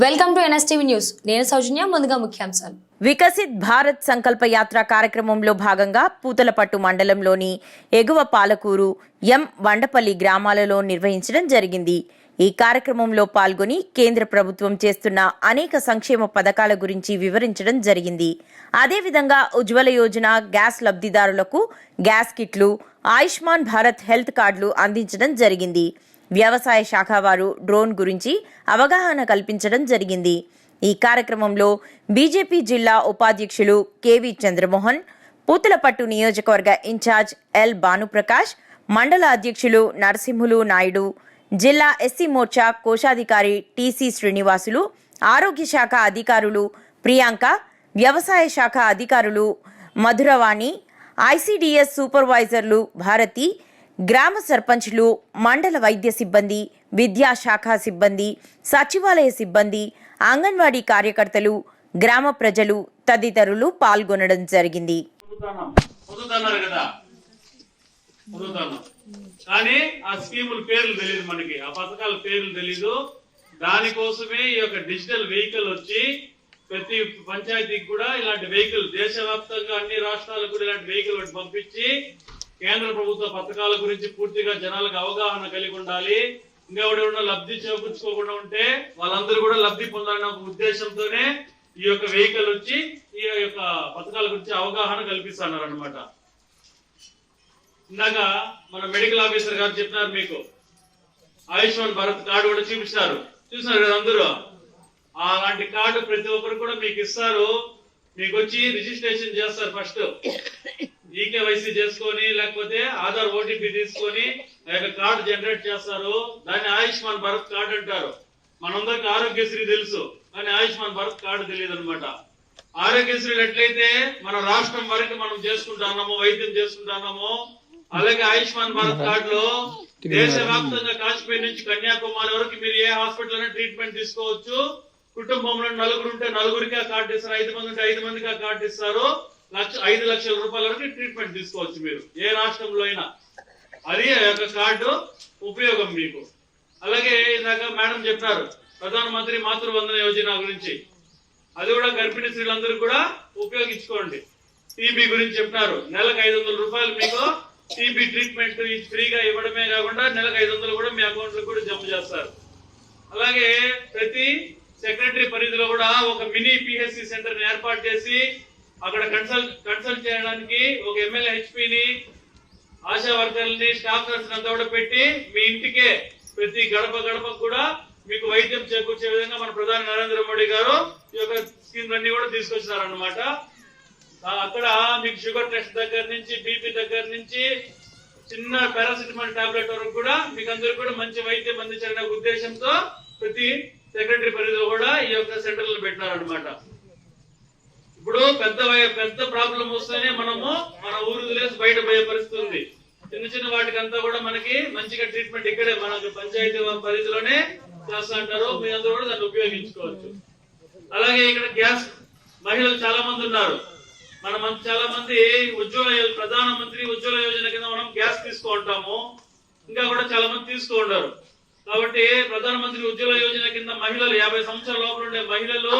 Welcome to NSTV news. నేను సౌజన్య. ముందుగా ముఖ్యాంశాలు. వికసిత్ భారత్ సంకల్ప యాత్ర కార్యక్రమంలో భాగంగా పూతలపట్టు మండలంలోని ఎగువ పాలకూరు, ఎం వండపల్లి గ్రామాలలో నిర్వహించడం జరిగింది. ఈ కార్యక్రమంలో పాల్గొని కేంద్ర ప్రభుత్వం చేస్తున్న అనేక సంక్షేమ పథకాల గురించి వివరించడం జరిగింది. అదేవిధంగా ఉజ్వల యోజన గ్యాస్ లబ్ధిదారులకు గ్యాస్ కిట్లు, ఆయుష్మాన్ భారత్ హెల్త్ కార్డులు అందించడం జరిగింది. వ్యవసాయ శాఖ వారు డ్రోన్ గురించి అవగాహన కల్పించడం జరిగింది. ఈ కార్యక్రమంలో బీజేపీ జిల్లా ఉపాధ్యక్షులు కెవి చంద్రమోహన్, పూతలపట్టు నియోజకవర్గ ఇన్ఛార్జ్ ఎల్ భానుప్రకాష్, మండల అధ్యక్షులు నరసింహులు నాయుడు, జిల్లా ఎస్సీ మోర్చా కోశాధికారి టిసి శ్రీనివాసులు, ఆరోగ్య శాఖ అధికారులు ప్రియాంక, వ్యవసాయ శాఖ అధికారులు మధురవాణి, ఐసిడిఎస్ సూపర్వైజర్లు భారతి, గ్రామ సర్పంచ్లు, మండల వైద్య సిబ్బంది, విద్యాశాఖ సిబ్బంది, సచివాలయ సిబ్బంది, అంగన్వాడీ కార్యకర్తలు, గ్రామ ప్రజలు తదితరులు పాల్గొనడం జరిగింది. కానీ ఆ స్కీముల పేర్లు తెలియదు, మనకి ఆ పథకాల పేర్లు తెలీదు. దానికోసమే ఈ యొక్క డిజిటల్ వెహికల్ వచ్చి ప్రతి పంచాయతీకి కూడా ఇలాంటి వెహికల్, దేశవ్యాప్తంగా అన్ని రాష్ట్రాలకు కూడా ఇలాంటి వెహికల్ ఒకటి పంపించి కేంద్ర ప్రభుత్వ పథకాల గురించి పూర్తిగా జనాలకు అవగాహన కలిగి ఉండాలి. ఇంకా ఎవరైనా లబ్ధి చేకూర్చుకోకుండా ఉంటే వాళ్ళందరూ కూడా లబ్ధి పొందాలనే ఒక ఉద్దేశంతోనే ఈ యొక్క వెహికల్ వచ్చి ఈ యొక్క పథకాల గురించి అవగాహన కల్పిస్తున్నారు అనమాట. ఇందాక మన మెడికల్ ఆఫీసర్ గారు చెప్పినారు, మీకు ఆయుష్మాన్ భారత్ కార్డు కూడా చూపిస్తారు, చూసినారు కదా అందరూ. అలాంటి కార్డు ప్రతి ఒక్కరు కూడా మీకు ఇస్తారు. మీకు వచ్చి రిజిస్ట్రేషన్ చేస్తారు. ఫస్ట్ ఈకేవైసీ చేసుకొని, లేకపోతే ఆధార్ ఓటీపీ తీసుకొని ఆ యొక్క కార్డు జనరేట్ చేస్తారు. దాన్ని ఆయుష్మాన్ భారత్ కార్డు అంటారు. మనందరికి ఆరోగ్యశ్రీ తెలుసు, కానీ ఆయుష్మాన్ భారత్ కార్డు తెలియదు అనమాట. ఆరోగ్యశ్రీలు ఎట్లయితే మన రాష్ట్రం వరకు మనం చేసుకుంటున్నామో, వైద్యం చేసుకుంటున్నామో, అలాగే ఆయుష్మాన్ భారత్ కార్డులో దేశవ్యాప్తంగా కాశ్మీర్ నుంచి కన్యాకుమారి వరకు మీరు ఏ హాస్పిటల్ అయినా ట్రీట్మెంట్ తీసుకోవచ్చు. కుటుంబంలో నలుగురు ఉంటే నలుగురికి ఆ కార్డు ఇస్తారు, 5 మంది ఉంటే 5 మందికి ఆ కార్డు ఇస్తారు. 5 లక్షల రూపాయల వరకు ట్రీట్మెంట్ తీసుకోవచ్చు మీరు ఏ రాష్ట్రంలో అయినా. అది ఆ యొక్క కార్డు ఉపయోగం మీకు. అలాగే ఇందాక మేడం చెప్పారు ప్రధానమంత్రి మాతృవందన యోజన గురించి, అది కూడా గర్భిణీ స్త్రీలందరూ కూడా ఉపయోగించుకోండి. టీబీ గురించి చెప్పినారు, నెలకు 500 రూపాయలు మీకు టీబీ ట్రీట్మెంట్ ఫ్రీగా ఇవ్వడమే కాకుండా నెలకు 500 కూడా మీ అకౌంట్ లో కూడా జమ చేస్తారు. అలాగే ప్రతి సెక్రటరీ పరిధిలో కూడా ఒక మినీ పిహెచ్సి సెంటర్ ని ఏర్పాటు చేసి అక్కడ కన్సల్ట్ చేయడానికి ఒక ఎమ్మెల్యే హెచ్పిని, ఆశా వర్కర్లని, స్టాఫ్ నర్స్ అంతా కూడా పెట్టి మీ ఇంటికే ప్రతి గడప గడపకు కూడా మీకు వైద్యం చేకూర్చే విధంగా మన ప్రధాని నరేంద్ర మోడీ గారు ఈ యొక్క స్కీమ్ అన్ని కూడా తీసుకొచ్చినారన్నమాట. అక్కడ మీకు షుగర్ టెస్ట్ దగ్గర నుంచి, బీపీ దగ్గర నుంచి, చిన్న పారాసిటమాల్ టాబ్లెట్ వరకు కూడా మీకు అందరూ కూడా మంచి వైద్యం అందించాలనే ఉద్దేశంతో ప్రతి సెక్రటరీ పరిధిలో కూడా ఈ యొక్క సెంటర్లు పెట్టినారనమాట. ఇప్పుడు పెద్ద ప్రాబ్లం వస్తేనే మనము మన ఊరు వదిలేసి బయట పోయే పరిస్థితి ఉంది. చిన్న చిన్న వాటికంతా కూడా మనకి మంచిగా ట్రీట్మెంట్ ఇక్కడే మనకి పంచాయతీ పరిధిలోనే చేస్తా అంటారు. మీ అందరూ కూడా దాన్ని ఉపయోగించుకోవచ్చు. అలాగే ఇక్కడ గ్యాస్ మహిళలు చాలా మంది ఉన్నారు. చాలా మంది ప్రధానమంత్రి ఉజ్వల యోజన కింద మనం గ్యాస్ తీసుకుంటాము, ఇంకా కూడా చాలా మంది తీసుకుంటారు. కాబట్టి ప్రధానమంత్రి ఉజ్వల యోజన కింద మహిళలు 50 సంవత్సరాల లోపల ఉండే మహిళలు